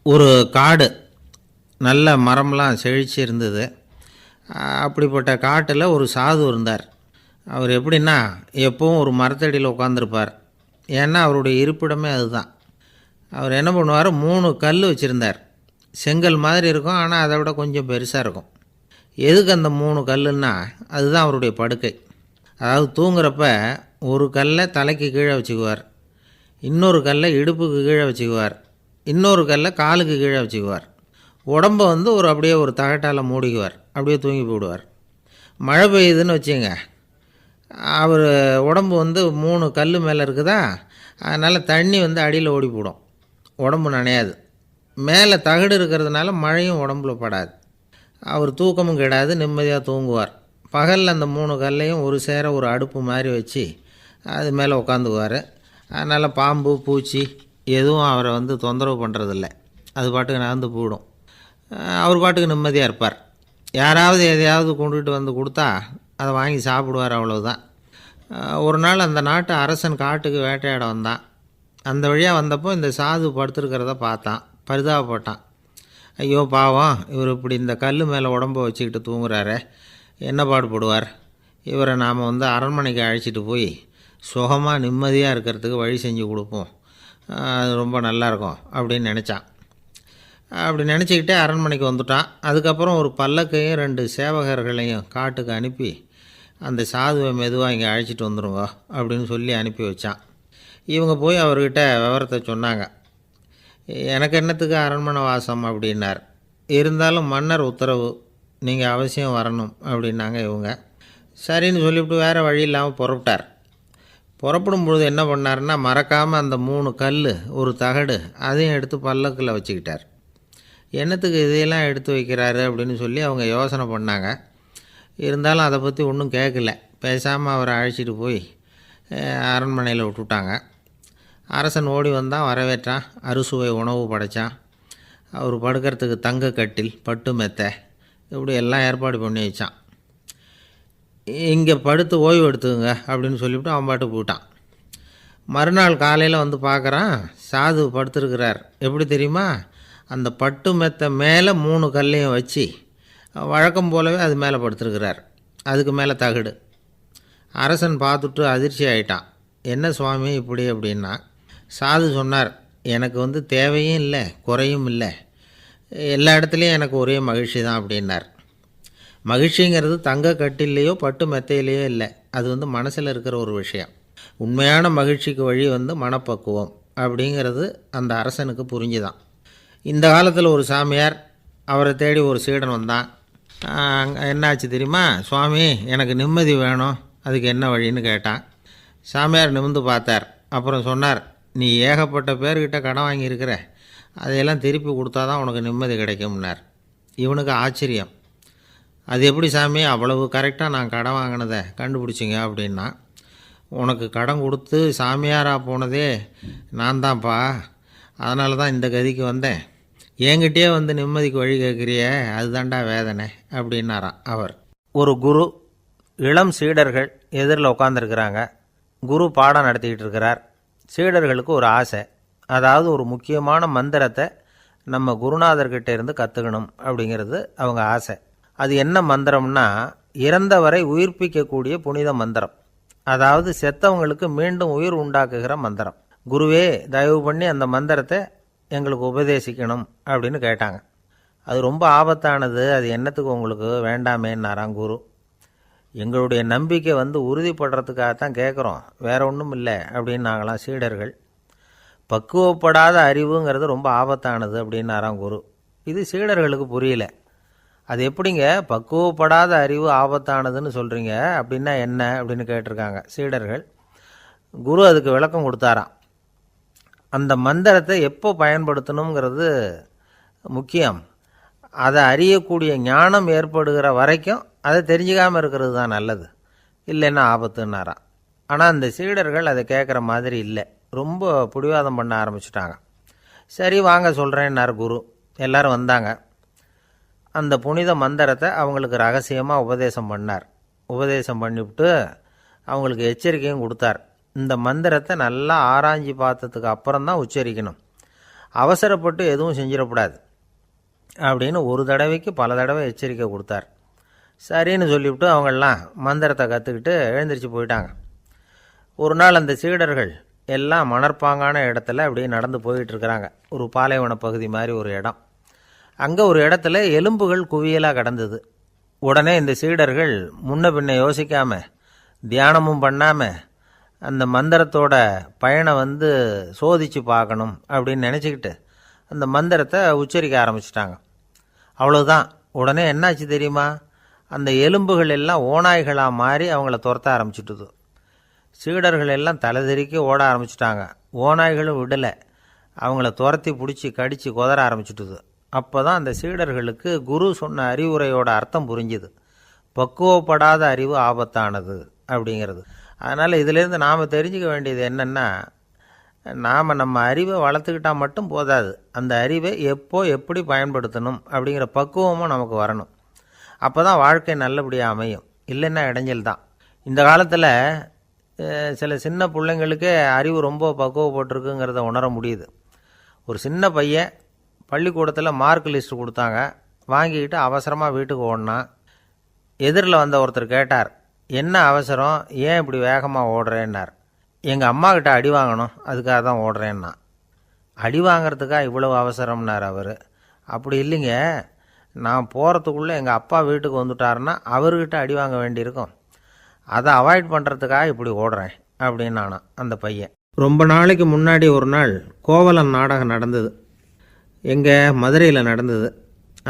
ஒரு காடு, நல்ல மரம்லாம் செழிச்சு இருந்தது. அப்படிப்பட்ட காட்டில் ஒரு சாது இருந்தார். அவர் எப்படின்னா, எப்பவும் ஒரு மரத்தடியில் உட்காந்துருப்பார். ஏன்னா அவருடைய இருப்பிடமே அதுதான். அவர் என்ன பண்ணுவார், 3 கல் வச்சுருந்தார். செங்கல் மாதிரி இருக்கும், ஆனால் அதை விட கொஞ்சம் பெருசாக இருக்கும். எதுக்கு அந்த 3 கல்லுன்னா, அதுதான் அவருடைய படுக்கை. அதாவது தூங்குறப்ப ஒரு கல்லை தலைக்கு கீழே வச்சுக்குவார், இன்னொரு கல்லை இடுப்புக்கு கீழே வச்சுக்குவார், இன்னொரு கல்லை காலுக்கு கீழே வச்சுக்குவார். உடம்பை ஒரு அப்படியே ஒரு தகட்டால் மூடிக்குவார், அப்படியே தூங்கி போடுவார். மழை பெய்யுதுன்னு வச்சுங்க, அவர் உடம்பு 3 கல் மேலே இருக்குதா, அதனால் தண்ணி அடியில் ஓடி போடும், உடம்பு நனையாது. மேலே தகடு இருக்கிறதுனால மழையும் உடம்புல படாது. அவர் தூக்கமும் கெடாது, நிம்மதியாக தூங்குவார். பகலில் அந்த 3 கல்லையும் ஒரு சேர ஒரு அடுப்பு மாதிரி வச்சு அது மேலே உட்காந்துக்குவார். அதனால் பாம்பு பூச்சி எதுவும் அவரை தொந்தரவு பண்ணுறதில்ல. அது பாட்டுக்கு நகர்ந்து போயிடும். அவர் பாட்டுக்கு நிம்மதியாக இருப்பார். யாராவது எதையாவது கொண்டுகிட்டு கொடுத்தா அதை வாங்கி சாப்பிடுவார், அவ்வளவுதான். ஒரு நாள் அந்த நாட்டு அரசன் காட்டுக்கு வேட்டையாட வந்தான். அந்த வழியாக வந்தப்போ இந்த சாது படுத்துருக்கிறத பார்த்தான், பரிதாபப்பட்டான். ஐயோ பாவம், இவர் இப்படி இந்த கல் மேலே உடம்பை வச்சுக்கிட்டு தூங்குறாரே, என்ன பாடுபடுவார். இவரை நாம் அரண்மனைக்கு அழைச்சிட்டு போய் சுகமாக நிம்மதியாக இருக்கிறதுக்கு வழி செஞ்சு கொடுப்போம், அது ரொம்ப நல்லாயிருக்கும் அப்படின்னு நினச்சான். அப்படி நினச்சிக்கிட்டே அரண்மனைக்கு வந்துட்டான். அதுக்கப்புறம் ஒரு பல்லக்கையும் 2 சேவகர்களையும் காட்டுக்கு அனுப்பி அந்த சாதுவை மெதுவாக இங்கே அழைச்சிட்டு வந்துடுங்க அப்படின்னு சொல்லி அனுப்பி வச்சான். இவங்க போய் அவர்கிட்ட விவரத்தை சொன்னாங்க. எனக்கு என்னத்துக்கு அரண்மனை வாசம் அப்படின்னார். இருந்தாலும் மன்னர் உத்தரவு, நீங்கள் அவசியம் வரணும் அப்படின்னாங்க இவங்க. சரின்னு சொல்லிவிட்டு வேறு வழி இல்லாமல் புறப்பட்டார். புறப்படும் பொழுது என்ன பண்ணார்னா, மறக்காமல் அந்த 3 கல் ஒரு தகடு அதையும் எடுத்து பல்லக்கில் வச்சுக்கிட்டார். என்னத்துக்கு இதையெல்லாம் எடுத்து வைக்கிறாரு அப்படின்னு சொல்லி அவங்க யோசனை பண்ணாங்க. இருந்தாலும் அதை பற்றி ஒன்றும் கேட்கல. பேசாமல் அவரை அழைச்சிட்டு போய் அரண்மனையில் விட்டுட்டாங்க. அரசன் ஓடி வந்தான், வரவேற்றான், அறுசுவை உணவு படைத்தான். அவர் படுக்கிறதுக்கு தங்க கட்டில், பட்டு மெத்தை, இப்படி எல்லாம் ஏற்பாடு பண்ணி வச்சான். இங்கே படுத்து ஓய்வு எடுத்துங்க அப்படின்னு சொல்லிவிட்டு அவன் பாட்டு போயிட்டான். மறுநாள் காலையில் பார்க்குறான், சாது படுத்துருக்கிறார். எப்படி தெரியுமா, அந்த பட்டு மெத்தை மேலே 3 கல்லையும் வச்சு வழக்கம் போலவே அது மேலே படுத்துருக்கிறார். அதுக்கு மேலே தகடு. அரசன் பார்த்துட்டு அதிர்ச்சி ஆகிட்டான். என்ன சுவாமி இப்படி அப்படின்னா, சாது சொன்னார், எனக்கு தேவையும் இல்லை குறையும் இல்லை, எல்லா இடத்துலையும் எனக்கு ஒரே மகிழ்ச்சி தான் அப்படின்னார். மகிழ்ச்சிங்கிறது தங்க கட்டிலேயோ பட்டு மெத்தையிலையோ இல்லை, அது மனசில் இருக்கிற ஒரு விஷயம். உண்மையான மகிழ்ச்சிக்கு வழி மனப்பக்குவம் அப்படிங்கிறது அந்த அரசனுக்கு புரிஞ்சுதான். இந்த காலத்தில் ஒரு சாமியார், அவரை தேடி ஒரு சீடன் வந்தான். என்னாச்சு தெரியுமா, சுவாமி எனக்கு நிம்மதி வேணும், அதுக்கு என்ன வழின்னு கேட்டான். சாமியார் நிமிர்ந்து பார்த்தார். அப்புறம் சொன்னார், நீ ஏகப்பட்ட பேர்கிட்ட கடன் வாங்கியிருக்கிற, அதையெல்லாம் திருப்பி கொடுத்தா தான் உனக்கு நிம்மதி கிடைக்கும்னார். இவனுக்கு ஆச்சரியம். அது எப்படி சாமி, அவ்வளவு கரெக்டாக நான் கடன் வாங்கினதை கண்டுபிடிச்சிங்க அப்படின்னா. உனக்கு கடன் கொடுத்து சாமியாராக போனதே நான் தான்ப்பா, அதனால தான் இந்த கதிக்கு வந்தேன். என்கிட்டயே நிம்மதிக்கு வழி கேட்குறிய, அதுதான்டா வேதனை அப்படின்னாராம் அவர். ஒரு குரு, இளம் சீடர்கள் எதிரில் உட்காந்துருக்கிறாங்க. குரு பாடம் நடத்திக்கிட்டு இருக்கிறார். சீடர்களுக்கு ஒரு ஆசை, அதாவது ஒரு முக்கியமான மந்திரத்தை நம்ம குருநாதர்கிட்ட இருந்து கற்றுக்கணும் அப்படிங்கிறது அவங்க ஆசை. அது என்ன மந்திரம்னா, இறந்தவரை உயிர்ப்பிக்கக்கூடிய புனித மந்திரம், அதாவது செத்தவங்களுக்கு மீண்டும் உயிர் உண்டாக்குகிற மந்திரம். குருவே தயவு பண்ணி அந்த மந்திரத்தை எங்களுக்கு உபதேசிக்கணும் அப்படின்னு கேட்டாங்க. அது ரொம்ப ஆபத்தானது, அது என்னத்துக்கு உங்களுக்கு வேண்டாமேன்னாராம் குரு. எங்களுடைய நம்பிக்கை உறுதிப்படுறதுக்காகத்தான் கேட்குறோம், வேற ஒன்றும் இல்லை அப்படின்னாங்களாம் சீடர்கள். பக்குவப்படாத அறிவுங்கிறது ரொம்ப ஆபத்தானது அப்படின்னாராம் குரு. இது சீடர்களுக்கு புரியல. அது எப்படிங்க பக்குவப்படாத அறிவு ஆபத்தானதுன்னு சொல்கிறீங்க, அப்படின்னா என்ன அப்படின்னு கேட்டிருக்காங்க சீடர்கள். குரு அதுக்கு விளக்கம் கொடுத்தாராம். அந்த மந்திரத்தை எப்போ பயன்படுத்தணுங்கிறது முக்கியம். அதை அறியக்கூடிய ஞானம் ஏற்படுகிற வரைக்கும் அதை தெரிஞ்சுக்காமல் இருக்கிறது தான் நல்லது, இல்லைன்னா ஆபத்துன்னாராம். ஆனால் அந்த சீடர்கள் அதை கேட்குற மாதிரி இல்லை, ரொம்ப பிடிவாதம் பண்ண ஆரம்பிச்சுட்டாங்க. சரி வாங்க சொல்கிறேன்னார் குரு. எல்லோரும் வந்தாங்க. அந்த புனித மந்திரத்தை அவங்களுக்கு ரகசியமாக உபதேசம் பண்ணார். உபதேசம் பண்ணிவிட்டு அவங்களுக்கு எச்சரிக்கையும் கொடுத்தார். இந்த மந்திரத்தை நல்லா ஆராய்ச்சி பார்த்ததுக்கு அப்புறம்தான் உச்சரிக்கணும். அவசரப்பட்டு எதுவும் செஞ்சிடக்கூடாது அப்படின்னு ஒரு தடவைக்கு பல தடவை எச்சரிக்கை கொடுத்தார். சரின்னு சொல்லிவிட்டு அவங்கெல்லாம் மந்திரத்தை கற்றுக்கிட்டு எழுந்திரிச்சு போயிட்டாங்க. ஒரு நாள் அந்த சீடர்கள் எல்லாம் மணற்பாங்கான இடத்துல அப்படியே நடந்து போயிட்டுருக்கிறாங்க. ஒரு பாலைவன பகுதி மாதிரி ஒரு இடம். அங்கே ஒரு இடத்துல எலும்புகள் குவியலாக கிடந்தது. உடனே இந்த சீடர்கள் முன்ன பின்ன யோசிக்காமல் தியானமும் பண்ணாமல் அந்த மந்திரத்தோட பயனை சோதித்து பார்க்கணும் அப்படின்னு நினச்சிக்கிட்டு அந்த மந்திரத்தை உச்சரிக்க ஆரம்பிச்சிட்டாங்க. அவ்வளோதான். உடனே என்னாச்சு தெரியுமா? அந்த எலும்புகள் எல்லாம் ஓநாய்களாக மாறி அவங்கள துரத்த ஆரம்பிச்சுட்டுது. சீடர்கள் எல்லாம் தலைதெறிக்க ஓட ஆரம்பிச்சிட்டாங்க. ஓநாய்களும் விடலை, அவங்கள துரத்தி பிடிச்சி கடித்து கொதற ஆரம்பிச்சுட்டுது. அப்போ தான் அந்த சீடர்களுக்கு குரு சொன்ன அறிவுரையோட அர்த்தம் புரிஞ்சுது. பக்குவப்படாத அறிவு ஆபத்தானது அப்படிங்கிறது. அதனால் இதிலேருந்து நாம் தெரிஞ்சுக்க வேண்டியது என்னென்னா, நாம் நம்ம அறிவை வளர்த்துக்கிட்டால் மட்டும் போதாது, அந்த அறிவை எப்போ எப்படி பயன்படுத்தணும் அப்படிங்கிற பக்குவமும் நமக்கு வரணும். அப்போ தான் வாழ்க்கை நல்லபடியாக அமையும். இல்லைன்னா இடைஞ்சல் தான். இந்த காலத்தில் சில சின்ன பிள்ளைங்களுக்கே அறிவு ரொம்ப பக்குவப்பட்டிருக்குங்கிறத உணர முடியுது. ஒரு சின்ன பையன் பள்ளிக்கூடத்தில் மார்க் லிஸ்ட்டு கொடுத்தாங்க, வாங்கிக்கிட்டு அவசரமாக வீட்டுக்கு ஓடினான். எதிரில் வந்த ஒருத்தர் கேட்டார், என்ன அவசரம், ஏன் இப்படி வேகமாக ஓடுறேன்னார். எங்கள் அம்மா கிட்ட அடி வாங்கணும், அதுக்காக தான் ஓடுறேன்னா. அடி வாங்கிறதுக்காக இவ்வளவு அவசரம்னார் அவர். அப்படி இல்லைங்க, நான் போகிறதுக்குள்ளே எங்கள் அப்பா வீட்டுக்கு வந்துட்டாருன்னா அவர்கிட்ட அடி வாங்க வேண்டியிருக்கும், அதை அவாய்ட் பண்ணுறதுக்காக இப்படி ஓடுறேன் அப்படின்னு நானான் அந்த பையன். ரொம்ப நாளைக்கு முன்னாடி ஒரு நாள் கோவலன் நாடகம் நடந்தது. எங்கள் மதுரையில் நடந்தது.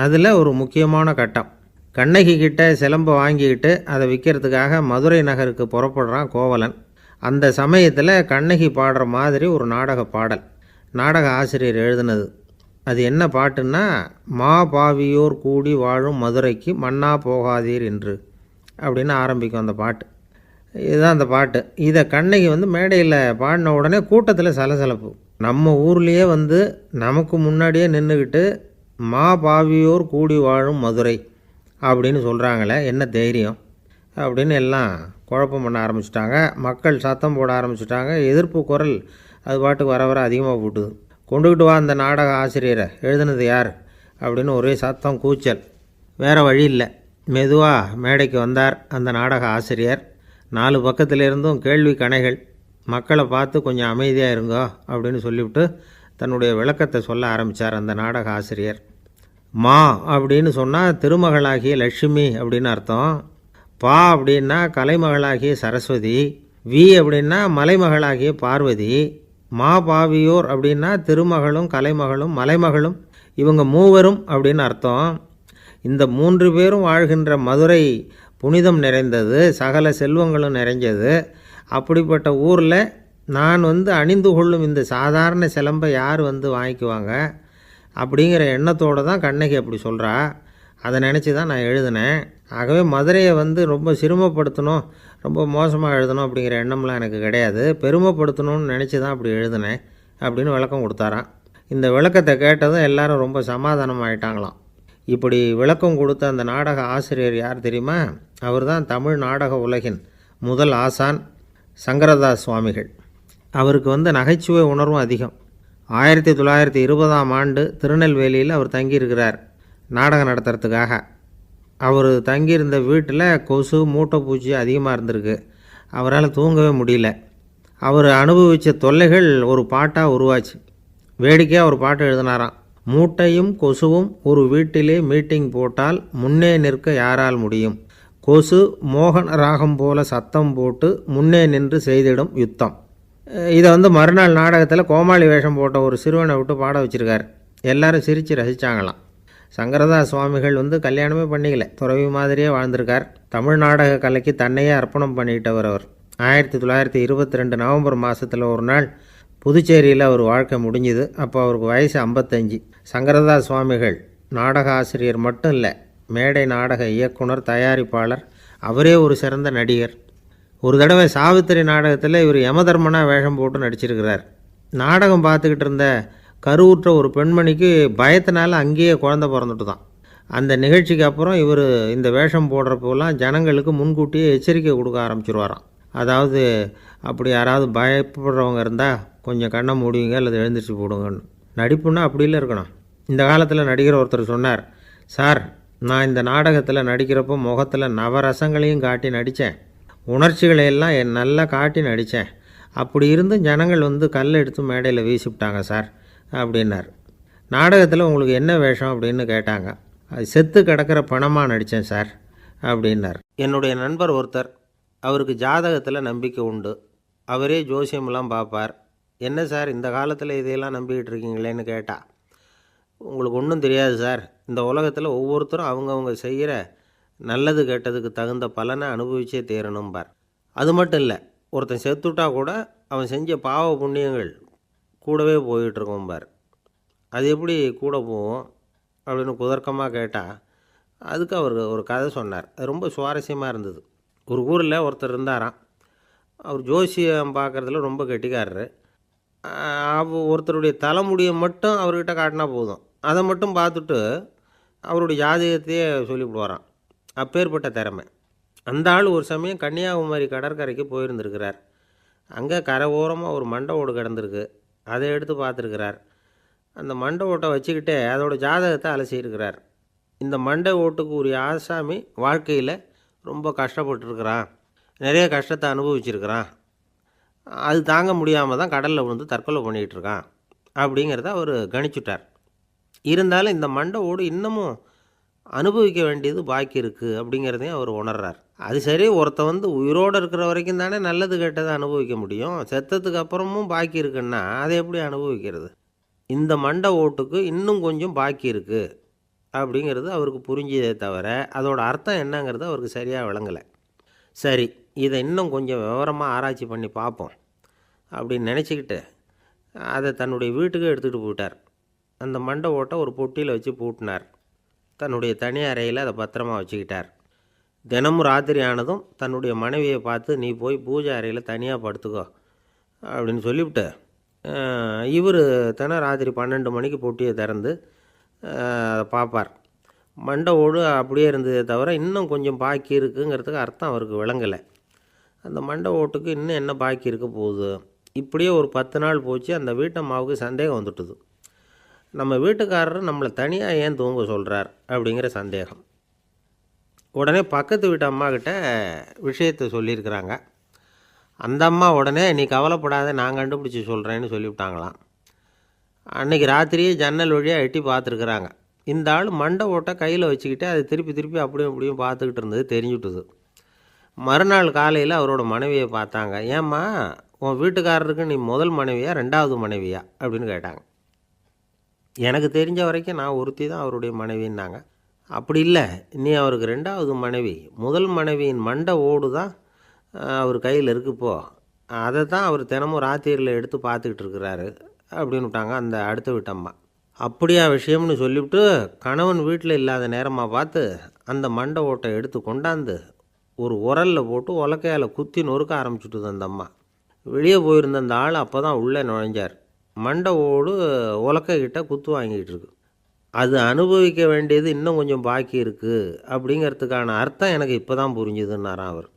அதில் ஒரு முக்கியமான கட்டம். கண்ணகி கிட்ட சிலம்பை வாங்கிக்கிட்டு அதை விற்கிறதுக்காக மதுரை நகருக்கு புறப்படுறான் கோவலன். அந்த சமயத்தில் கண்ணகி பாடுற மாதிரி ஒரு நாடக பாடல் நாடக ஆசிரியர் எழுதினது. அது என்ன பாட்டுன்னா, மா பாவியோர் கூடி வாழும் மதுரைக்கு மன்னா போகாதீர் என்று அப்படின்னு ஆரம்பிக்கும் அந்த பாட்டு. இதுதான் அந்த பாட்டு. இதை கண்ணகி மேடையில் பாடின உடனே கூட்டத்தில் சலசலப்பு. நம்ம ஊர்லேயே நமக்கு முன்னாடியே நின்றுக்கிட்டு மா பாவியோர் கூடி வாழும் மதுரை அப்படின்னு சொல்கிறாங்களே, என்ன தைரியம் அப்படின்னு எல்லாம் குழப்பம் பண்ண ஆரம்பிச்சிட்டாங்க. மக்கள் சத்தம் போட ஆரம்பிச்சிட்டாங்க. எதிர்ப்பு குரல் அது பாட்டுக்கு வர வர அதிகமாக போட்டுது. கொண்டுக்கிட்டு வா அந்த நாடக ஆசிரியரை, எழுதுனது யார் அப்படின்னு ஒரே சத்தம், கூச்சல். வேறு வழி இல்லை. மெதுவாக மேடைக்கு வந்தார் அந்த நாடக ஆசிரியர். 4 பக்கத்திலிருந்தும் கேள்வி கணைகள். மக்களை பார்த்து கொஞ்சம் அமைதியாக இருங்கோ அப்படின்னு சொல்லிவிட்டு தன்னுடைய விளக்கத்தை சொல்ல ஆரம்பித்தார் அந்த நாடக ஆசிரியர். மா அப்படின்னு சொன்னால் திருமகளாகிய லட்சுமி அப்படின்னு அர்த்தம். பா அப்படின்னா கலைமகளாகிய சரஸ்வதி. வி அப்படின்னா மலைமகளாகிய பார்வதி. மா பாவியோர் அப்படின்னா திருமகளும் கலைமகளும் மலைமகளும், இவங்க மூவரும் அப்படின்னு அர்த்தம். இந்த 3 பேரும் வாழ்கின்ற மதுரை புனிதம் நிறைந்தது, சகல செல்வங்களும் நிறைஞ்சது. அப்படிப்பட்ட ஊரில் நான் அணிந்து கொள்ளும் இந்த சாதாரண சிலம்பை யார் வாங்கிக்குவாங்க அப்படிங்கிற எண்ணத்தோடு தான் கண்ணகி அப்படி சொல்கிறா. அதை நினச்சி தான் நான் எழுதினேன். ஆகவே மதுரையை ரொம்ப சிரமப்படுத்தணும், ரொம்ப மோசமாக எழுதணும் அப்படிங்கிற எண்ணம்லாம் எனக்கு கிடையாது. பெருமைப்படுத்தணும்னு நினச்சி தான் அப்படி எழுதினேன் அப்படின்னு விளக்கம் கொடுத்தாராம். இந்த விளக்கத்தை கேட்டதும் எல்லாரும் ரொம்ப சமாதானம் ஆகிட்டாங்களாம். இப்படி விளக்கம் கொடுத்த அந்த நாடக ஆசிரியர் யார் தெரியுமா? அவர் தான் தமிழ் நாடக உலகின் முதல் ஆசான் சங்கரதாஸ் சுவாமிகள். அவருக்கு நகைச்சுவை உணர்வும் அதிகம். 1920ஆம் ஆண்டு திருநெல்வேலியில் அவர் தங்கியிருக்கிறார் நாடகம் நடத்துறதுக்காக. அவர் தங்கியிருந்த வீட்டில் கொசு மூட்டைப்பூச்சி அதிகமாக இருந்திருக்கு. அவரால் தூங்கவே முடியல. அவர் அனுபவித்த தொல்லைகள் ஒரு பாட்டாக உருவாச்சு. வேடிக்கையாக ஒரு பாட்டு எழுதினாராம். மூட்டையும் கொசுவும் ஒரு வீட்டிலே மீட்டிங் போட்டால் முன்னே நிற்க யாரால் முடியும், கொசு மோகன ராகம் போல சத்தம் போட்டு முன்னே நின்று செய்திடும் யுத்தம். இதை மறுநாள் நாடகத்தில் கோமாளி வேஷம் போட்ட ஒரு சிறுவனை விட்டு பாட வச்சுருக்கார். எல்லாரும் சிரித்து ரசித்தாங்களாம். சங்கரதாஸ் சுவாமிகள் கல்யாணமே பண்ணிக்கல, துறவி மாதிரியே வாழ்ந்திருக்கார். தமிழ் நாடக கலைக்கு தன்னையே அர்ப்பணம் பண்ணிக்கிட்டவர் அவர். 1922 நவம்பர் மாதத்தில் ஒரு நாள் புதுச்சேரியில் அவர் வாழ்க்கை முடிஞ்சுது. அப்போ அவருக்கு வயசு 55. சங்கரதாஸ் சுவாமிகள் நாடக ஆசிரியர் மட்டும் இல்லை, மேடை நாடக இயக்குனர், தயாரிப்பாளர், அவரே ஒரு சிறந்த நடிகர். ஒரு தடவை சாவித்திரி நாடகத்தில் இவர் யமதர்மனாக வேஷம் போட்டு நடிச்சிருக்கிறார். நாடகம் பார்த்துக்கிட்டு இருந்த கருவுற்ற ஒரு பெண்மணிக்கு பயத்தினால அங்கேயே குழந்தை பிறந்துட்டு தான். அந்த நிகழ்ச்சிக்கு அப்புறம் இவர் இந்த வேஷம் போடுறப்போலாம் ஜனங்களுக்கு முன்கூட்டியே எச்சரிக்கை கொடுக்க ஆரம்பிச்சிருவாராம். அதாவது அப்படி யாராவது பயப்படுறவங்க இருந்தால் கொஞ்சம் கண்ணை மூடுவீங்க அல்லது எழுந்திரிச்சு போடுங்கன்னு. நடிப்புன்னா அப்படிலாம் இருக்கணும். இந்த காலத்தில் நடிகர் ஒருத்தர் சொன்னார், சார் நான் இந்த நாடகத்தில் நடிக்கிறப்போ முகத்தில் நவரசங்களையும் காட்டி நடித்தேன், உணர்ச்சிகளை எல்லாம் நல்லா காட்டி நடித்தேன். அப்படி இருந்தும் ஜனங்கள் வந்து கல் எடுத்து மேடையில் வீசிவிட்டாங்க சார் அப்படின்னார். நாடகத்தில் உங்களுக்கு என்ன வேஷம் அப்படின்னு கேட்டாங்க. அது செத்து கிடக்கிற பணமாக நடித்தேன் சார் அப்படின்னார். என்னுடைய நண்பர் ஒருத்தர், அவருக்கு ஜாதகத்தில் நம்பிக்கை உண்டு. அவரே ஜோசியமெல்லாம் பார்ப்பார். என்ன சார் இந்த காலத்தில் இதையெல்லாம் நம்பிக்கிட்டு இருக்கீங்களேன்னு கேட்டால், உங்களுக்கு ஒன்றும் தெரியாது சார், இந்த உலகத்தில் ஒவ்வொருத்தரும் அவங்கவுங்க செய்கிற நல்லது கெட்டதுக்கு தகுந்த பலனை அனுபவிச்சே தீரணும்பார். அது மட்டும் இல்லை, ஒருத்தன் செத்துட்டா கூட அவன் செஞ்ச பாவ புண்ணியங்கள் கூடவே போயிட்டுருக்கோம்பார். அது எப்படி கூட போகும் அப்படின்னு குதர்க்கமாக கேட்டால், அதுக்கு அவர் ஒரு கதை சொன்னார். அது ரொம்ப சுவாரஸ்யமாக இருந்தது. ஒரு ஊரில் ஒருத்தர் இருந்தாராம். அவர் ஜோசியம் பார்க்குறதுல ரொம்ப கெட்டிக்காரரு. ஒருத்தருடைய தலைமுடியை மட்டும் அவர்கிட்ட காட்டினா போதும், அதை மட்டும் பார்த்துட்டு அவருடைய ஜாதகத்தையே சொல்லிவிடுவாராம். அப்பேற்பட்ட திறமை. அந்த ஆள் ஒரு சமயம் கன்னியாகுமரி கடற்கரைக்கு போயிருந்திருக்கிறார். அங்கே கரை ஓரமாக ஒரு மண்டை ஓடு கிடந்திருக்கு. அதை எடுத்து பார்த்துருக்கிறார். அந்த மண்டை ஓட்டை வச்சுக்கிட்டே அதோட ஜாதகத்தை அலசியிருக்கிறார். இந்த மண்டை ஓட்டுக்கு உரிய ஆசாமி வாழ்க்கையில் ரொம்ப கஷ்டப்பட்டுருக்கிறான், நிறைய கஷ்டத்தை அனுபவிச்சிருக்கிறான், அது தாங்க முடியாமல் தான் கடலில் விழுந்து தற்கொலை பண்ணிகிட்டு இருக்கான் அப்படிங்கிறத அவர் கணிச்சுட்டார். இருந்தாலும் இந்த மண்டை ஓடு இன்னமும் அனுபவிக்க வேண்டியது பாக்கி இருக்குது அப்படிங்கிறதையும் அவர் உணர்றார். அது சரி, ஒருத்த வந்து உயிரோடு இருக்கிற வரைக்கும் தானே நல்லது கெட்டதை அனுபவிக்க முடியும். செத்ததுக்கு அப்புறமும் பாக்கி இருக்குன்னா அதை எப்படி அனுபவிக்கிறது? இந்த மண்டை ஓட்டுக்கு இன்னும் கொஞ்சம் பாக்கி இருக்குது அப்படிங்கிறது அவருக்கு புரிஞ்சதே தவிர அதோட அர்த்தம் என்னங்கிறது அவருக்கு சரியாக விளங்கலை. சரி, இதை இன்னும் கொஞ்சம் விவரமாக ஆராய்ச்சி பண்ணி பார்ப்போம் அப்படின்னு நினச்சிக்கிட்டு அதை தன்னுடைய வீட்டுக்கு எடுத்துகிட்டு போயிட்டார். அந்த மண்டை ஓட்டை ஒரு பொட்டியில் வச்சு பூட்டினார். தன்னுடைய தனி அறையில் அதை பத்திரமா வச்சுக்கிட்டார். தினமும் ராத்திரி ஆனதும் தன்னுடைய மனைவியை பார்த்து, நீ போய் பூஜை அறையில் தனியாக படுத்துக்கோ அப்படின்னு சொல்லிவிட்டு, இவர் தினம் ராத்திரி 12 மணிக்கு பொட்டியை திறந்து அதை பார்ப்பார். மண்டை ஓடு அப்படியே இருந்ததே தவிர இன்னும் கொஞ்சம் பாக்கி இருக்குங்கிறதுக்கு அர்த்தம் அவருக்கு விளங்கலை. அந்த மண்டை ஓட்டுக்கு இன்னும் என்ன பாக்கி இருக்க போகுது? இப்படியே ஒரு 10 நாள் போச்சு. அந்த வீட்டம்மாவுக்கு சந்தேகம் வந்துட்டுது. நம்ம வீட்டுக்காரர் நம்மளை தனியாக ஏன் தூங்க சொல்கிறார் அப்படிங்கிற சந்தேகம். உடனே பக்கத்து வீட்டு அம்மாக்கிட்ட விஷயத்தை சொல்லியிருக்கிறாங்க. அந்த அம்மா உடனே, நீ கவலைப்படாத, நான் கண்டுபிடிச்சி சொல்கிறேன்னு சொல்லிவிட்டாங்களாம். அன்றைக்கி ராத்திரியே ஜன்னல் வழியாக எட்டி பார்த்துருக்குறாங்க. இந்த ஆள் மண்டை ஓட்டை கையில் வச்சுக்கிட்டு அதை திருப்பி திருப்பி அப்படியும் இப்படியும் பார்த்துக்கிட்டு இருந்தது தெரிஞ்சுட்டுது. மறுநாள் காலையில் அவரோட மனைவியை பார்த்தாங்க. ஏம்மா, உன் வீட்டுக்காரருக்கு நீ முதல் மனைவியா 2வது மனைவியா அப்படின்னு கேட்டாங்க. எனக்கு தெரிஞ்ச வரைக்கும் நான் ஒருத்தி தான் அவருடைய மனைவின்னாங்க. அப்படி இல்லை, நீ அவருக்கு 2வது மனைவி. முதல் மனைவியின் மண்டை ஓடு தான் அவர் கையில் இருக்குப்போ, அதை தான் அவர் தினமும் ராத்திரியில் எடுத்து பார்த்துக்கிட்டு இருக்கிறாரு அப்படின்னு விட்டாங்க அந்த அடுத்த வீட்டம்மா. அப்படியா விஷயம்னு சொல்லிவிட்டு கணவன் வீட்டில் இல்லாத நேரமாக பார்த்து அந்த மண்டை ஓட்டை எடுத்து கொண்டாந்து ஒரு உரலில் போட்டு உலக்கையால் குத்தி நொறுக்க ஆரம்பிச்சுட்டுது அந்த அம்மா. வெளியே போயிருந்த அந்த ஆள் அப்போ தான் உள்ளே நுழைஞ்சார். மண்டை ஓடு உலக்கைக்கிட்ட குத்து வாங்கிட்டு இருக்கு. அது அனுபவிக்க வேண்டியது இன்னும் கொஞ்சம் பாக்கி இருக்குது அப்படிங்கிறதுக்கான அர்த்தம் எனக்கு இப்போ தான் புரிஞ்சுதுன்னாராம் அவர்.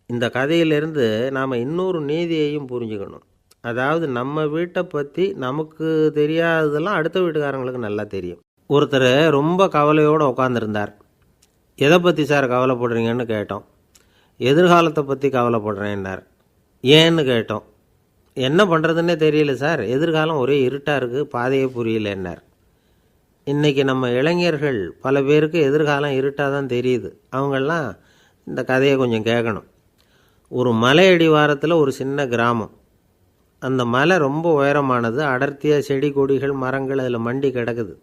இந்த கதையிலேருந்து நாம் இன்னொரு நீதியையும் புரிஞ்சுக்கணும். அதாவது நம்ம வீட்டை பற்றி நமக்கு தெரியாததெல்லாம் அடுத்த வீட்டுக்காரங்களுக்கு நல்லா தெரியும். ஒருத்தர் ரொம்ப கவலையோடு உட்காந்துருந்தார். எதை பற்றி சார் கவலைப்படுறீங்கன்னு கேட்டோம். எதிர்காலத்தை பற்றி கவலைப்படுறேன்னார். ஏன்னு கேட்டோம். என்ன பண்ணுறதுன்னே தெரியல சார், எதிர்காலம் ஒரே இருட்டாக இருக்குது, பாதையே புரியலன்னார். இன்றைக்கி நம்ம இளைஞர்கள் பல பேருக்கு எதிர்காலம் இருட்டாக தான் தெரியுது. அவங்கெல்லாம் இந்த கதையை கொஞ்சம் கேட்கணும். ஒரு மலை அடிவாரத்தில் ஒரு சின்ன கிராமம். அந்த மலை ரொம்ப உயரமானது. அடர்த்தியாக செடி கொடிகள் மரங்கள் அதில் மண்டி கிடக்குது.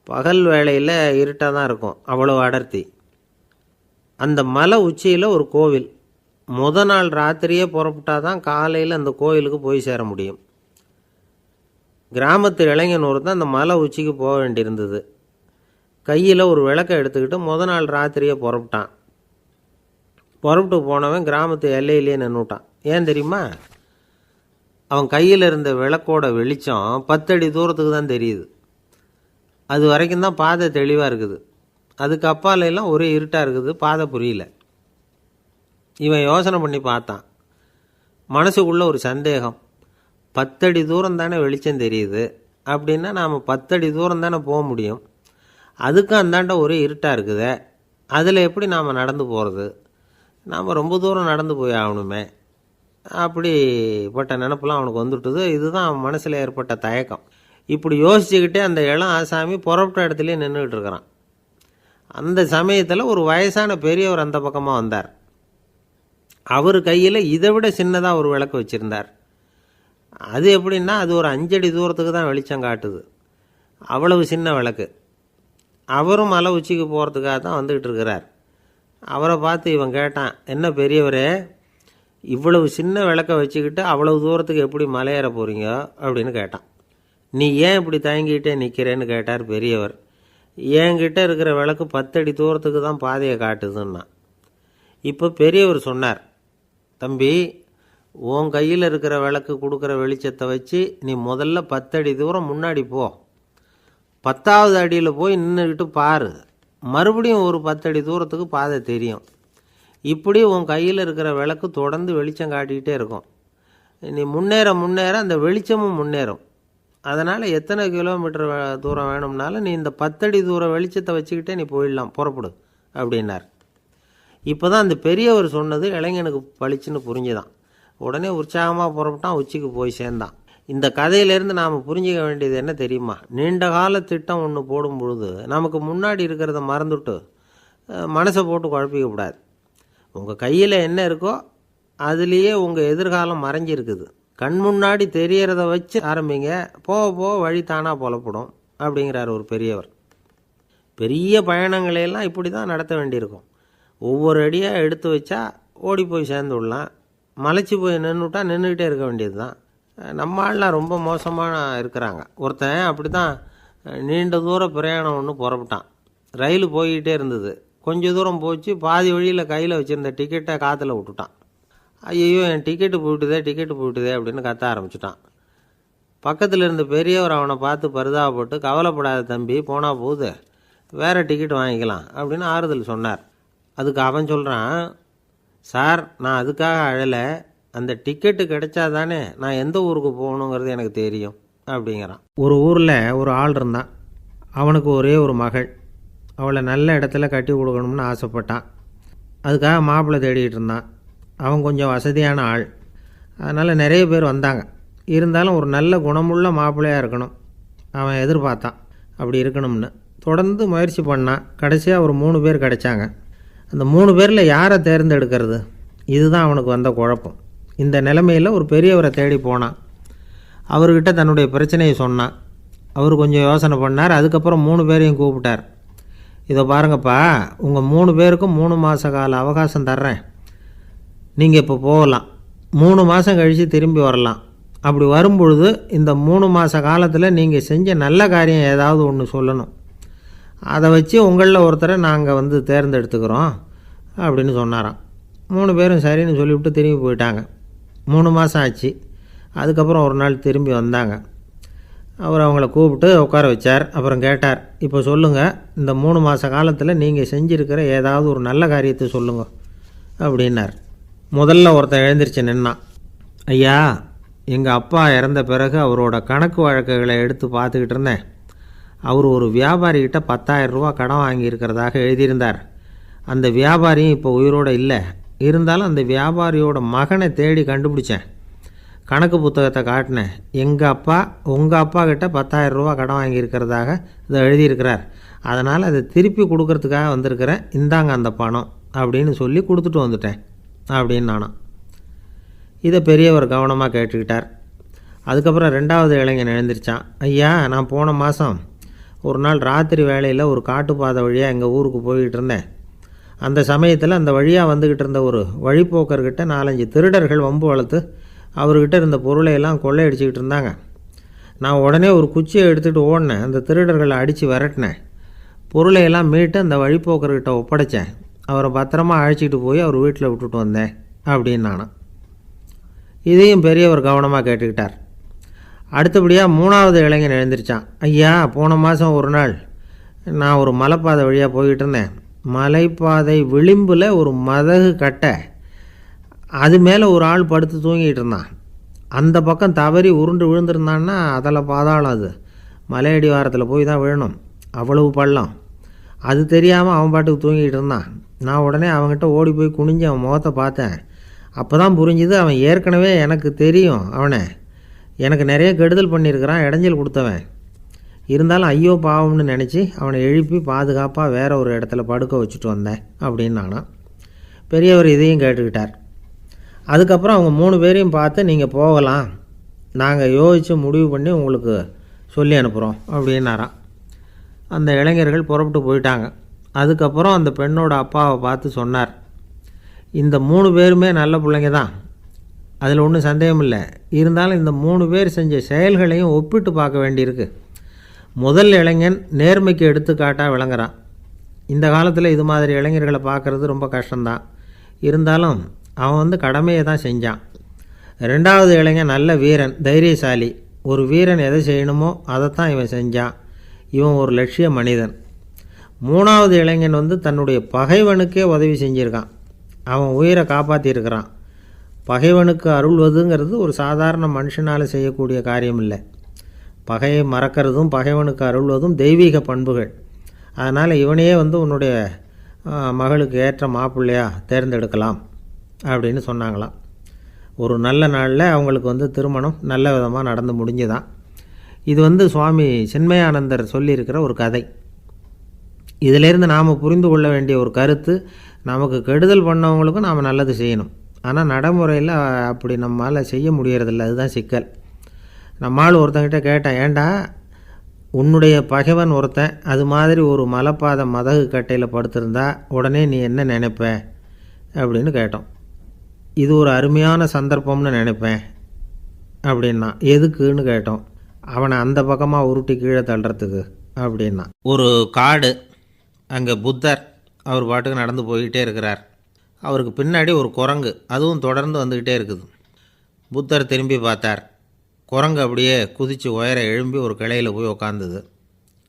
பகல் வேளையில் இருட்டாக தான் இருக்கும், அவ்வளோ அடர்த்தி. அந்த மலை உச்சியில் ஒரு கோவில். நாள் ராத்திரியே புறப்பட்டால் தான் காலையில் அந்த கோயிலுக்கு போய் சேர முடியும். கிராமத்து இளைஞன் ஒருத்தன் அந்த மலை உச்சிக்கு போக வேண்டியிருந்தது. கையில் ஒரு விளக்கை எடுத்துக்கிட்டு நாள் ராத்திரியே புறப்பட்டான். புறப்பட்டு போனவன் கிராமத்து எல்லையிலேயே நின்றுட்டான். ஏன் தெரியுமா? அவன் கையில் இருந்த விளக்கோட வெளிச்சம் 10 அடி தூரத்துக்கு தான் தெரியுது. அது வரைக்கும் தான் பாதை தெளிவாக இருக்குது. அதுக்கு அப்பாலெல்லாம் ஒரே இருட்டாக இருக்குது, பாதை புரியல. இவன் யோசனை பண்ணி பார்த்தான். மனசுக்குள்ளே ஒரு சந்தேகம். 10 அடி தூரம் தானே வெளிச்சம் தெரியுது, அப்படின்னா நாம் 10 அடி தூரம் தானே போக முடியும். அதுக்கும் அந்தாண்ட ஒரே இருட்டாக இருக்குதே, அதில் எப்படி நாம் நடந்து போகிறது? நாம் ரொம்ப தூரம் நடந்து போய் ஆகணுமே. அப்படிப்பட்ட நினப்பெல்லாம் அவனுக்கு வந்துவிட்டுது. இதுதான் அவன் மனசில் ஏற்பட்ட தயக்கம். இப்படி யோசிச்சுக்கிட்டே அந்த இளம் ஆசாமி புறப்பட்ட இடத்துலையே நின்றுக்கிட்டு இருக்கிறான். அந்த சமயத்தில் ஒரு வயசான பெரியவர் அந்த பக்கமாக வந்தார். அவர் கையில் இதை விட சின்னதாக ஒரு விளக்கு வச்சுருந்தார். அது எப்படின்னா அது ஒரு 5 அடி தூரத்துக்கு தான் வெளிச்சம் காட்டுது. அவ்வளவு சின்ன விளக்கு. அவரும் மலை உச்சிக்கு போகிறதுக்காக தான் வந்துக்கிட்டு இருக்கிறார். அவரை பார்த்து இவன் கேட்டான், என்ன பெரியவரே, இவ்வளவு சின்ன விளக்கை வச்சுக்கிட்டு அவ்வளவு தூரத்துக்கு எப்படி மலையேற போகிறீங்க அப்படின்னு கேட்டான். நீ ஏன் இப்படி தயங்கிட்டே நிற்கிறேன்னு கேட்டார் பெரியவர். என்கிட்ட இருக்கிற விளக்கு 10 அடி தூரத்துக்கு தான் பாதையை காட்டுதுன்னா. இப்போ பெரியவர் சொன்னார், தம்பி, உன் கையில் இருக்கிற விளக்கு கொடுக்குற வெளிச்சத்தை வச்சு நீ முதல்ல 10 அடி தூரம் முன்னாடி போ. 10வது அடியில் போய் நின்றுக்கிட்டு பாரு, மறுபடியும் ஒரு 10 அடி தூரத்துக்கு பாதை தெரியும். இப்படி உன் கையில் இருக்கிற விளக்கு தொடர்ந்து வெளிச்சம் காட்டிக்கிட்டே இருக்கும். நீ முன்னேற முன்னேற அந்த வெளிச்சமும் முன்னேறும். அதனால் எத்தனை கிலோமீட்டர் தூரம் வேணும்னாலும் நீ இந்த 10 அடி தூரம் வெளிச்சத்தை வச்சுக்கிட்டே நீ போயிடலாம், புறப்படு அப்படின்னார். இப்போ தான் அந்த பெரியவர் சொன்னது இளைஞனுக்கு பளிச்சுன்னு புரிஞ்சுதான். உடனே உற்சாகமாக புறப்பட்டான், உச்சிக்கு போய் சேர்ந்தான். இந்த கதையிலேருந்து நாம் புரிஞ்சிக்க வேண்டியது என்ன தெரியுமா? நீண்ட கால திட்டம் ஒன்று போடும் பொழுது நமக்கு முன்னாடி இருக்கிறத மறந்துவிட்டு மனசை போட்டு குழப்பிக்க கூடாது. உங்கள் கையில் என்ன இருக்கோ அதுலேயே உங்கள் எதிர்காலம் மறைஞ்சிருக்குது. கண் முன்னாடி தெரியறத வச்சு ஆரம்பிங்க, போக போக வழி தானாக புலப்படும் அப்படிங்கிறார் ஒரு பெரியவர். பெரிய பயணங்களையெல்லாம் இப்படி தான் நடத்த வேண்டியிருக்கும். ஒவ்வொரு அடியாக எடுத்து வச்சா ஓடி போய் சேர்ந்து விடலாம். மலைச்சி போய் நின்றுட்டா நின்றுக்கிட்டே இருக்க வேண்டியது தான். நம்ம ஆள்லாம் ரொம்ப மோசமாக இருக்கிறாங்க. ஒருத்தன் அப்படி தான் நீண்ட தூர பிரயாணம் ஒன்று புறப்பட்டான். ரயில் போய்கிட்டே இருந்தது. கொஞ்சம் தூரம் போச்சு, பாதி வழியில் கையில் வச்சுருந்த டிக்கெட்டை காற்றுல விட்டுட்டான். ஐயோ, என் டிக்கெட்டு போயிட்டுதே அப்படின்னு கத்த ஆரம்பிச்சிட்டான். பக்கத்தில் இருந்த பெரியவர் அவனை பார்த்து பரிதாபப்பட்டு, கவலைப்படாத தம்பி, போனால் போகுது, வேறு டிக்கெட் வாங்கிக்கலாம் அப்படின்னு ஆறுதல் சொன்னார். அதுக்கு அவன் சொல்கிறான், சார், நான் அதுக்காக அழலை, அந்த டிக்கெட்டு கிடைச்சா தானே நான் எந்த ஊருக்கு போகணுங்கிறது எனக்கு தெரியும் அப்படிங்கிறான். ஒரு ஊரில் ஒரு ஆள் இருந்தான். அவனுக்கு ஒரே ஒரு மகள். அவளை நல்ல இடத்துல கட்டி கொடுக்கணும்னு ஆசைப்பட்டான். அதுக்காக மாப்பிள்ளை தேடிகிட்டு இருந்தான். அவன் கொஞ்சம் வசதியான ஆள், அதனால் நிறைய பேர் வந்தாங்க. இருந்தாலும் ஒரு நல்ல குணமுள்ள மாப்பிள்ளையாக இருக்கணும் அவன் எதிர்பார்த்தான். அப்படி இருக்கணும்னு தொடர்ந்து முயற்சி பண்ணான். கடைசியாக ஒரு 3 பேர் கிடைச்சாங்க. அந்த 3 பேரில் யாரை தேர்ந்தெடுக்கிறது? இதுதான் அவனுக்கு வந்த குழப்பம். இந்த நிலைமையில் ஒரு பெரியவரை தேடி போனான். அவர்கிட்ட தன்னுடைய பிரச்சனையை சொன்னான். அவர் கொஞ்சம் யோசனை பண்ணார். அதுக்கப்புறம் 3 பேரையும் கூப்பிட்டார். இதை பாருங்கப்பா, உங்கள் 3 பேருக்கும் 3 மாத கால அவகாசம் தர்றேன். நீங்கள் இப்போ போகலாம். 3 மாதம் கழித்து திரும்பி வரலாம். அப்படி வரும்பொழுது இந்த 3 மாத காலத்தில் நீங்கள் செஞ்ச நல்ல காரியம் ஏதாவது ஒன்று சொல்லணும். அதை வச்சு உங்களில் ஒருத்தரை நாங்கள் தேர்ந்தெடுத்துக்கிறோம் அப்படின்னு சொன்னாராம். 3 பேரும் சரின்னு சொல்லிவிட்டு திரும்பி போயிட்டாங்க. 3 மாதம் ஆச்சு. அதுக்கப்புறம் ஒரு நாள் திரும்பி வந்தாங்க. அவர் அவங்கள கூப்பிட்டு உட்கார வச்சார். அப்புறம் கேட்டார், இப்போ சொல்லுங்கள், இந்த 3 மாத காலத்தில் நீங்கள் செஞ்சுருக்கிற ஏதாவது ஒரு நல்ல காரியத்தை சொல்லுங்கள் அப்படின்னார். முதல்ல ஒருத்தன் எழுந்திரிச்சு நின்னான். ஐயா, எங்கள் அப்பா இறந்த பிறகு அவரோட கணக்கு வழக்குகளை எடுத்து பார்த்துக்கிட்டு இருந்தேன். அவர் ஒரு வியாபாரிகிட்ட 10,000 ரூபா கடன் வாங்கியிருக்கிறதாக எழுதியிருந்தார். அந்த வியாபாரியும் இப்போ உயிரோடு இல்லை. இருந்தாலும் அந்த வியாபாரியோட மகனை தேடி கண்டுபிடிச்சேன். கணக்கு புத்தகத்தை காட்டினேன். எங்கள் அப்பா உங்கள் அப்பா கிட்ட 10,000 ரூபா கடன் வாங்கியிருக்கிறதாக இதை எழுதியிருக்கிறார். அதனால் அதை திருப்பி கொடுக்கறதுக்காக வந்திருக்கிறேன். இந்தாங்க அந்த பணம் அப்படின்னு சொல்லி கொடுத்துட்டு வந்துட்டேன் அப்படின்னு நானும். இதை பெரியவர் கவனமாக கேட்டுக்கிட்டார். அதுக்கப்புறம் 2வது இளைஞன் எழுந்திரிச்சான். ஐயா, நான் போன மாதம் ஒரு நாள் ராத்திரி வேளையில் ஒரு காட்டுப்பாதை வழியாக எங்கள் ஊருக்கு போய்கிட்டு இருந்தேன். அந்த சமயத்தில் அந்த வழியாக வந்துக்கிட்டு இருந்த ஒரு வழிப்போக்கர்கிட்ட 4-5 திருடர்கள் வம்பு வளர்த்து அவர்கிட்ட இருந்த பொருளையெல்லாம் கொள்ளையடிச்சிக்கிட்டு இருந்தாங்க. நான் உடனே ஒரு குச்சியை எடுத்துகிட்டு ஓடினேன். அந்த திருடர்களை அடித்து விரட்டினேன். பொருளையெல்லாம் மீட்டு அந்த வழிப்போக்கர்கிட்ட ஒப்படைச்சேன். அவரை பத்திரமா அழைச்சிக்கிட்டு போய் அவர் வீட்டில் விட்டுட்டு வந்தேன் அப்படின்னு நானும். இதையும் பெரியவர் கவனமாக கேட்டுக்கிட்டார். அடுத்தபடியாக 3வது இளைஞன் எழுந்திரிச்சான். ஐயா, போன மாதம் ஒரு நாள் நான் ஒரு மலைப்பாதை வழியாக போய்கிட்டு இருந்தேன். மலைப்பாதை விளிம்பில் ஒரு மதகு கட்டை, அது மேலே ஒரு ஆள் படுத்து தூங்கிட்டு இருந்தான். அந்த பக்கம் தவறி உருண்டு விழுந்திருந்தான்னா அதில் பாதாளம். மலையடி வாரத்தில் போய் தான் விழணும், அவ்வளவு பள்ளம். அது தெரியாமல் அவன் பாட்டுக்கு தூங்கிட்டு இருந்தான். நான் உடனே அவன்கிட்ட ஓடி போய் குனிஞ்சு அவன் முகத்தை பார்த்தேன். அப்போ தான் புரிஞ்சுது, அவன் ஏற்கனவே எனக்கு தெரியும். அவனை எனக்கு நிறைய கெடுதல் பண்ணியிருக்கிறான், இடைஞ்சல் கொடுத்தவன். இருந்தாலும் ஐயோ பாவம்னு நினச்சி அவனை எழுப்பி பாதுகாப்பாக வேறு ஒரு இடத்துல படுக்க வச்சுட்டு வந்தேன் அப்படின்னு நானும். பெரியவர் இதையும் கேட்டுக்கிட்டார். அதுக்கப்புறம் அவங்க 3 பேரையும் பார்த்து, நீங்கள் போகலாம், நாங்கள் யோசித்து முடிவு பண்ணி உங்களுக்கு சொல்லி அனுப்புகிறோம் அப்படின்னாராம். அந்த இளைஞர்கள் புறப்பட்டு போயிட்டாங்க. அதுக்கப்புறம் அந்த பெண்ணோட அப்பாவை பார்த்து சொன்னார், இந்த 3 பேருமே நல்ல பிள்ளைங்க தான், அதில் ஒன்றும் சந்தேகம் இல்லை. இருந்தாலும் இந்த 3 பேர் செஞ்ச செயல்களையும் ஒப்பிட்டு பார்க்க வேண்டியிருக்கு. முதல் இளைஞன் நேர்மைக்கு எடுத்துக்காட்டாக விளங்குறான். இந்த காலத்தில் இது மாதிரி இளைஞர்களை பார்க்குறது ரொம்ப கஷ்டம்தான். இருந்தாலும் அவன் கடமையை தான் செஞ்சான். 2வது இளைஞன் நல்ல வீரன், தைரியசாலி. ஒரு வீரன் எதை செய்யணுமோ அதைத்தான் இவன் செஞ்சான். இவன் ஒரு லட்சிய மனிதன். 3வது இளைஞன் தன்னுடைய பகைவனுக்கே உதவி செஞ்சுருக்கான். அவன் உயிரை காப்பாற்றியிருக்கிறான். பகைவனுக்கு அருள்வதுங்கிறது ஒரு சாதாரண மனுஷனால் செய்யக்கூடிய காரியம் இல்லை. பகையை மறக்கிறதும் பகைவனுக்கு அருள்வதும் தெய்வீக பண்புகள். அதனால் இவனையே உன்னுடைய மகளுக்கு ஏற்ற மாப்பிள்ளையாக தேர்ந்தெடுக்கலாம் அப்படின்னு சொன்னாங்களாம். ஒரு நல்ல நாளில் அவங்களுக்கு திருமணம் நல்ல விதமாக நடந்து முடிஞ்சுதான். இது சுவாமி சின்மயானந்தர் சொல்லியிருக்கிற ஒரு கதை. இதிலேருந்து நாம் புரிந்து கொள்ள வேண்டிய ஒரு கருத்து, நமக்கு கெடுதல் பண்ணவங்களுக்கும் நாம் நல்லது செய்யணும். ஆனால் நடைமுறையில் அப்படி நம்மளால் செய்ய முடியறதில்ல. அதுதான் சிக்கல். நம்மால் ஒருத்தங்கிட்ட கேட்டேன், ஏண்டா உன்னுடைய பகைவன் ஒருத்தன் அது மாதிரி ஒரு மலைப்பாத மதகு கட்டையில் படுத்திருந்தா உடனே நீ என்ன நினைப்ப அப்படின்னு கேட்டோம். இது ஒரு அருமையான சந்தர்ப்பம்னு நினைப்பேன் அப்படின்னா. எதுக்குன்னு கேட்டோம். அவனை அந்த பக்கமாக உருட்டி கீழே தள்ளுறதுக்கு அப்படின்னா. ஒரு காடு, அங்கே புத்தர் அவர் பாட்டுக்கு நடந்து போய்கிட்டே இருக்கிறார். அவருக்கு பின்னாடி ஒரு குரங்கு, அதுவும் தொடர்ந்து வந்துக்கிட்டே இருக்குது. புத்தர் திரும்பி பார்த்தார். குரங்கு அப்படியே குதித்து உயர எழும்பி ஒரு கிளையில் போய் உக்காந்துது.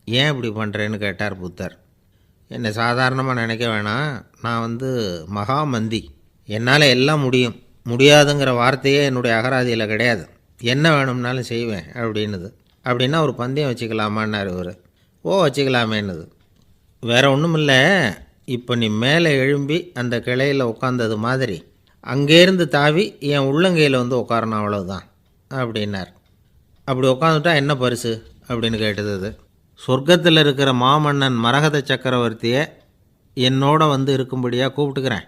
ஏன் இப்படி பண்ணுறேன்னு கேட்டார் புத்தர். என்னை சாதாரணமாக நினைக்க வேணாம், நான் மகாமந்தி, என்னால் எல்லாம் முடியும், முடியாதுங்கிற வார்த்தையே என்னுடைய அகராதியில் கிடையாது, என்ன வேணும்னாலும் செய்வேன் அப்படின்னுது. அப்படின்னா ஒரு பந்தயம் வச்சுக்கலாமான்னார் இவர். ஓ வச்சுக்கலாமேன்னுது. வேறு ஒன்றும் இல்லை, இப்போ நீ மேலே எழும்பி அந்த கிளையில் உட்காந்தது மாதிரி அங்கேருந்து தாவி என் உள்ளங்கையில் உட்காரணும், அவ்வளவுதான் அப்படின்னார். அப்படி உட்காந்துட்டா என்ன பரிசு அப்படின்னு கேட்டது. அது சொர்க்கத்தில் இருக்கிற மாமன்னன் மரகத சக்கரவர்த்தியை என்னோட இருக்கும்படியாக கூப்பிட்டுக்கிறேன்.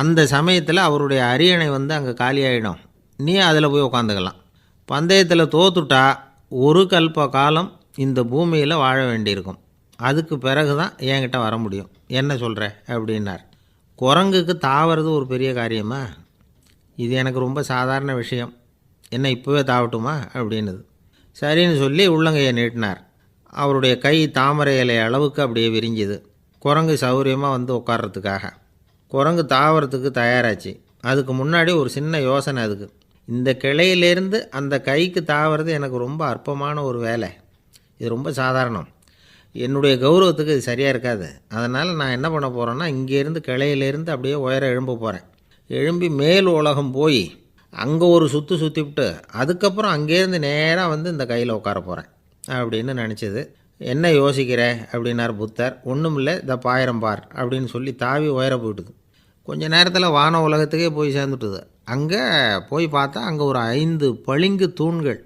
அந்த சமயத்தில் அவருடைய அரியணை அங்கே காலியாகிடும், நீ அதில் போய் உட்காந்துக்கலாம். பந்தயத்தில் தோத்துட்டா ஒரு கல்ப காலம் இந்த பூமியில் வாழ வேண்டியிருக்கும், அதுக்கு பிறகு தான் என்கிட்ட வர முடியும், என்ன சொல்கிற அப்படின்னார். குரங்குக்கு தாவறது ஒரு பெரிய காரியமா? இது எனக்கு ரொம்ப சாதாரண விஷயம், என்ன இப்போவே தாவட்டுமா அப்படின்னுது. சரின்னு சொல்லி உள்ளங்கையை நீட்டினார். அவருடைய கை தாமரை இலை அளவுக்கு அப்படியே விரிஞ்சுது. குரங்கு சௌகரியமாக உட்கார்றதுக்காக. குரங்கு தாவறதுக்கு தயாராச்சு. அதுக்கு முன்னாடி ஒரு சின்ன யோசனை. அதுக்கு இந்த கிளையிலேருந்து அந்த கைக்கு தாவறது எனக்கு ரொம்ப அற்பமான ஒரு வேலை, இது ரொம்ப சாதாரணம், என்னுடைய கௌரவத்துக்கு இது சரியாக இருக்காது. அதனால் நான் என்ன பண்ண போகிறேன்னா, இங்கேருந்து கிளையிலேருந்து அப்படியே உயர எழும்ப போகிறேன். எழும்பி மேல் உலகம் போய் அங்கே ஒரு சுற்றிவிட்டு அதுக்கப்புறம் அங்கேருந்து நேராக இந்த கையில் உட்கார போகிறேன் அப்படின்னு நினச்சிது. என்ன யோசிக்கிற அப்படின்னார் புத்தர். ஒன்றும் இல்லை, இந்த பாயிரம் பார் அப்படின்னு சொல்லி தாவி உயர போயிட்டுது. கொஞ்ச நேரத்தில் வான உலகத்துக்கே போய் சேர்ந்துட்டுது. அங்கே போய் பார்த்தா அங்கே ஒரு 5 பளிங்கு தூண்கள்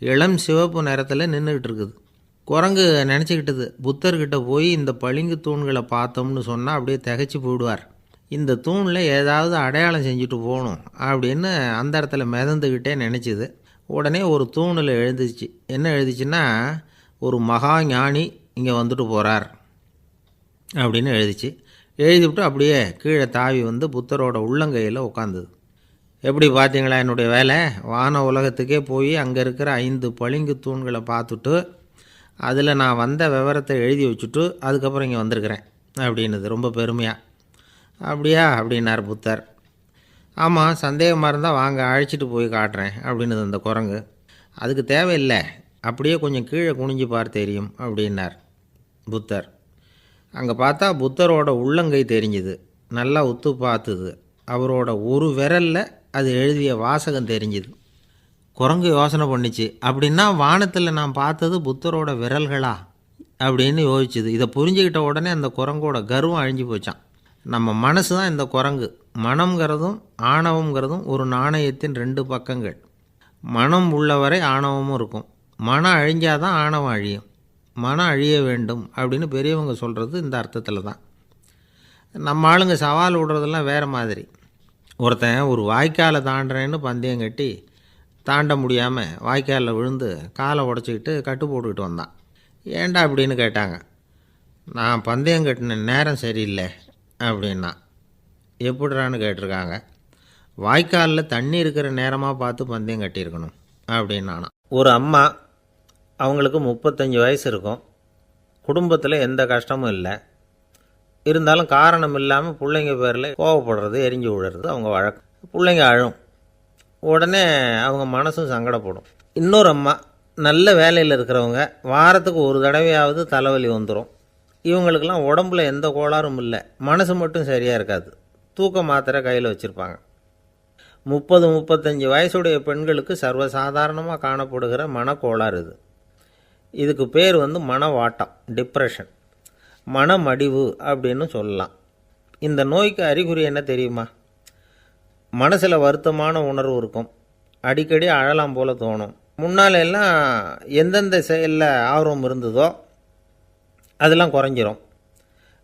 இளம் சிவப்பு நிறத்தில் நின்றுக்கிட்டு இருக்குது. குரங்கு நினச்சிக்கிட்டது, புத்தர்கிட்ட போய் இந்த பளிங்கு தூண்களை பார்த்தோம்னு சொன்னால் அப்படியே திகைச்சு போயிடுவார், இந்த தூணில் ஏதாவது அடையாளம் செஞ்சுட்டு போகணும் அப்படின்னு அந்த இடத்துல மிதந்துக்கிட்டே நினச்சிது. உடனே ஒரு தூணில் எழுதிச்சு. என்ன எழுதிச்சுன்னா, ஒரு மகா ஞானி இங்கே வந்துட்டு போகிறார் அப்படின்னு எழுதிச்சு. எழுதிவிட்டு அப்படியே கீழே தாவி புத்தரோட உள்ளங்கையில் உட்காந்துது. எப்படி பார்த்தீங்களா என்னுடைய வேலை? வான உலகத்துக்கே போய் அங்கே இருக்கிற 5 பளிங்கு தூண்களை பார்த்துட்டு அதில் நான் வந்த விவரத்தை எழுதி வச்சுட்டு அதுக்கப்புறம் இங்கே வந்திருக்கிறேன் அப்படின்னுது ரொம்ப பெருமையாக. அப்படியா அப்படின்னார் புத்தர். ஆமாம், சந்தேகமாக இருந்தால் வாங்க அழைச்சிட்டு போய் காட்டுறேன் அப்படின்னுது அந்த குரங்கு. அதுக்கு தேவையில்லை, அப்படியே கொஞ்சம் கீழே குனிஞ்சு பார்த்து தெரியும் அப்படின்னார் புத்தர். அங்கே பார்த்தா புத்தரோட உள்ளங்கை தெரிஞ்சுது. நல்லா உத்து பார்த்துது. அவரோட ஒரு விரலில் அது எழுதிய வாசகம் தெரிஞ்சுது. குரங்கு யோசனை பண்ணிச்சு, அப்படின்னா வானத்தில் நான் பார்த்தது புத்தரோட விரல்களா அப்படின்னு யோசிச்சுது. இதை புரிஞ்சுக்கிட்ட உடனே அந்த குரங்கோட கர்வம் அழிஞ்சு போச்சான். நம்ம மனசு தான் இந்த குரங்கு. மனம்ங்கிறதும் ஆணவங்கிறதும் ஒரு நாணயத்தின் 2 பக்கங்கள். மனம் உள்ளவரை ஆணவமும் இருக்கும். மனம் அழிஞ்சாதான் ஆணவம் அழியும். மனம் அழிய வேண்டும் அப்படின்னு பெரியவங்க சொல்கிறது இந்த அர்த்தத்தில் தான். நம்ம ஆளுங்க சவால் விடுறதெல்லாம் வேறு மாதிரி. ஒருத்தன் ஒரு வாய்க்காலை தாண்டுறேன்னு பந்தயம் கட்டி தாண்ட முடியாமல் வாய்க்காலில் விழுந்து காலை உடச்சிக்கிட்டு கட்டு போட்டுக்கிட்டு வந்தான். ஏன்டா அப்படின்னு கேட்டாங்க. நான் பந்தயம் கட்டின நேரம் சரியில்லை அப்படின்னா. எப்படிறான்னு கேட்டிருக்காங்க. வாய்க்காலில் தண்ணி இருக்கிற நேரமாக பார்த்து பந்தயம் கட்டியிருக்கணும் அப்படின்னானா. ஒரு அம்மா, அவங்களுக்கு 35 வயசு இருக்கும். குடும்பத்தில் எந்த கஷ்டமும் இல்லை. இருந்தாலும் காரணம் இல்லாமல் பிள்ளைங்க பேரில் கோவப்படுறது, எரிஞ்சு விழுறது அவங்க வழக்கம். பிள்ளைங்க அழும். உடனே அவங்க மனசும் சங்கடப்படும். இன்னொரு அம்மா, நல்ல வேலையில் இருக்கிறவங்க, வாரத்துக்கு ஒரு தடவையாவது தலைவலி வந்துடும். இவங்களுக்கெல்லாம் உடம்புல எந்த கோளாறும் இல்லை, மனசு மட்டும் சரியாக இருக்காது. தூக்க மாத்திரை கையில் வச்சுருப்பாங்க. 30-35 வயசுடைய பெண்களுக்கு சர்வசாதாரணமாக காணப்படுகிற மனக்கோளாறு இது. இதுக்கு பேர் மனவாட்டம், டிப்ரெஷன், மனமடிவு அப்படின்னு சொல்லலாம். இந்த நோய்க்கு அறிகுறி என்ன தெரியுமா? மனசில் வருத்தமான உணர்வு இருக்கும். அடிக்கடி அழலாம் போல தோணும். முன்னால் எல்லாம் எந்தெந்த செயலில் ஆர்வம் இருந்ததோ அதெல்லாம் குறைஞ்சிரும்,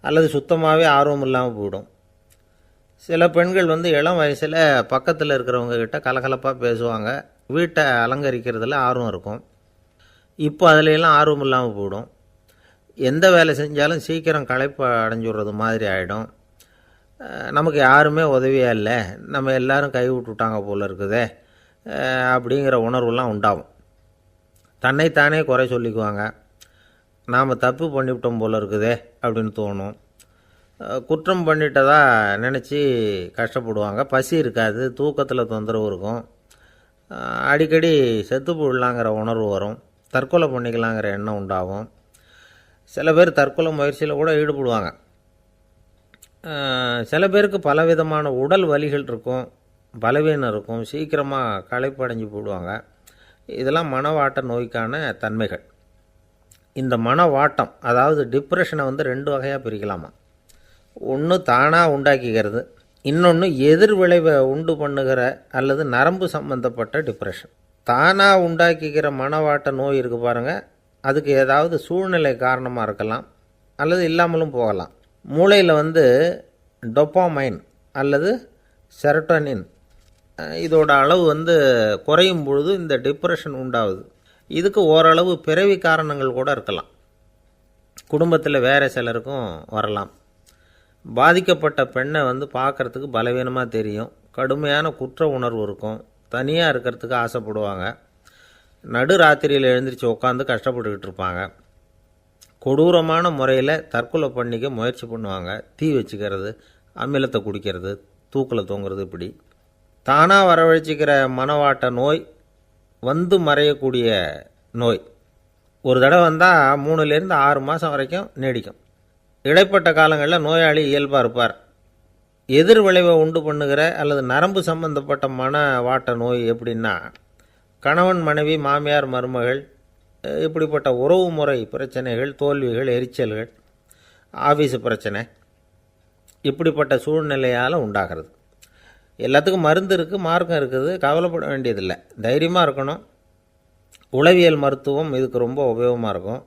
அல்லது சுத்தமாகவே ஆர்வம் இல்லாமல் போயிடும். சில பெண்கள் இளம் வயசில் பக்கத்தில் இருக்கிறவங்க கிட்ட கலகலப்பாக பேசுவாங்க. வீட்டை அலங்கரிக்கிறதுல ஆர்வம் இருக்கும். இப்போ அதிலெல்லாம் ஆர்வம் இல்லாமல் போயிடும். எந்த வேலை செஞ்சாலும் சீக்கிரம் களைப்பு அடைஞ்சுடுறது மாதிரி ஆகிடும். நமக்கு யாருமே உதவியாக இல்லை, நம்ம எல்லோரும் கை விட்டுட்டாங்க போல் இருக்குதே அப்படிங்கிற உணர்வுலாம் உண்டாகும். தன்னைத்தானே குறை சொல்லிக்குவாங்க. நாம் தப்பு பண்ணிவிட்டோம் போல் இருக்குதே அப்படின்னு தோணும். குற்றம் பண்ணிட்டதா நினச்சி கஷ்டப்படுவாங்க. பசி இருக்காது, தூக்கத்தில் தொந்தரவு இருக்கும். அடிக்கடி செத்து போடலாங்கிற உணர்வு வரும். தற்கொலை பண்ணிக்கலாங்கிற எண்ணம் உண்டாகும். சில பேர் தற்கொலை முயற்சியில் கூட ஈடுபடுவாங்க. சில பேருக்கு பலவிதமான உடல் வலிகள் இருக்கும், பலவீனம் இருக்கும், சீக்கிரமாக களைப்படைஞ்சு போடுவாங்க. இதெல்லாம் மனவாட்ட நோய்க்கான தன்மைகள். இந்த மனவாட்டம், அதாவது டிப்ரெஷனை 2 வகையாக பிரிக்கலாமா. ஒன்று தானாக உண்டாக்கிக்கிறது, இன்னொன்று எதிர் விளைவை உண்டு பண்ணுகிற அல்லது நரம்பு சம்பந்தப்பட்ட டிப்ரெஷன். தானாக உண்டாக்கிக்கிற மனவாட்ட நோய் இருக்குது பாருங்கள், அதுக்கு ஏதாவது சூழ்நிலை காரணமாக இருக்கலாம், அல்லது இல்லாமலும் போகலாம். மூளையில் டொப்பாமைன் அல்லது செரட்டோனின் இதோட அளவு குறையும் பொழுது இந்த டிப்ரெஷன் உண்டாகுது. இதுக்கு ஓரளவு பிறவி காரணங்கள் கூட இருக்கலாம். குடும்பத்தில் வேறு சிலருக்கும் வரலாம். பாதிக்கப்பட்ட பெண்ணை பார்க்குறதுக்கு பலவீனமாக தெரியும். கடுமையான குற்ற உணர்வு இருக்கும். தனியாக இருக்கிறதுக்கு ஆசைப்படுவாங்க. நடு ராத்திரியில் எழுந்திரிச்சு உட்காந்து கஷ்டப்பட்டுக்கிட்டு இருப்பாங்க. கொடூரமான முறையில் தற்கொலை பண்ணிக்க முயற்சி பண்ணுவாங்க. தீ வச்சுக்கிறது, அமிலத்தை குடிக்கிறது, தூக்கில் தொங்குறது. இப்படி தானாக வரவழைச்சிக்கிற மனவாட்ட நோய் மறையக்கூடிய நோய். ஒரு தடவை வந்தால் 3லேருந்து 6 மாதம் வரைக்கும் நீடிக்கும். இடைப்பட்ட காலங்களில் நோயாளி இயல்பாக இருப்பார். எதிர் விளைவை உண்டு பண்ணுகிற அல்லது நரம்பு சம்பந்தப்பட்ட மனவாட்ட நோய் எப்படின்னா, கணவன் மனைவி, மாமியார் மருமகள், இப்படிப்பட்ட உறவு முறை பிரச்சனைகள், தோல்விகள், எரிச்சல்கள், ஆஃபீஸு பிரச்சனை, இப்படிப்பட்ட சூழ்நிலையால் உண்டாகிறது. எல்லாத்துக்கும் மருந்து இருக்குது, மார்க்கம் இருக்குது, கவலைப்பட வேண்டியதில்லை, தைரியமாக இருக்கணும். உளவியல் மருத்துவம் இதுக்கு ரொம்ப உபயோகமாக இருக்கும்.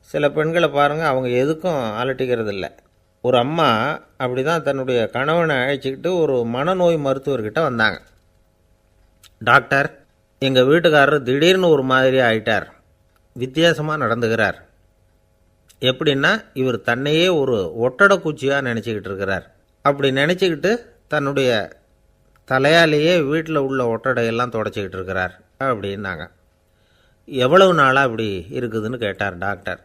சில பெண்களை பாருங்கள், அவங்க எதுக்கும் அலட்டிக்கிறது இல்லை. ஒரு அம்மா அப்படி தான் தன்னுடைய கணவனை அழைச்சிக்கிட்டு ஒரு மனநோய் மருத்துவர்கிட்ட வந்தாங்க. டாக்டர், எங்கள் வீட்டுக்காரர் திடீர்னு ஒரு மாதிரி ஆயிட்டார், வித்தியாசமாக நடந்துக்கிறார். எப்படின்னா, இவர் தன்னையே ஒரு ஒட்டடை குச்சியாக நினச்சிக்கிட்டு இருக்கிறார். அப்படி நினச்சிக்கிட்டு தன்னுடைய தலையாலேயே வீட்டில் உள்ள ஒட்டடையெல்லாம் தொடச்சிக்கிட்டு இருக்கிறார் அப்படின்னாங்க. எவ்வளவு நாளாக அப்படி இருக்குதுன்னு கேட்டார் டாக்டர்.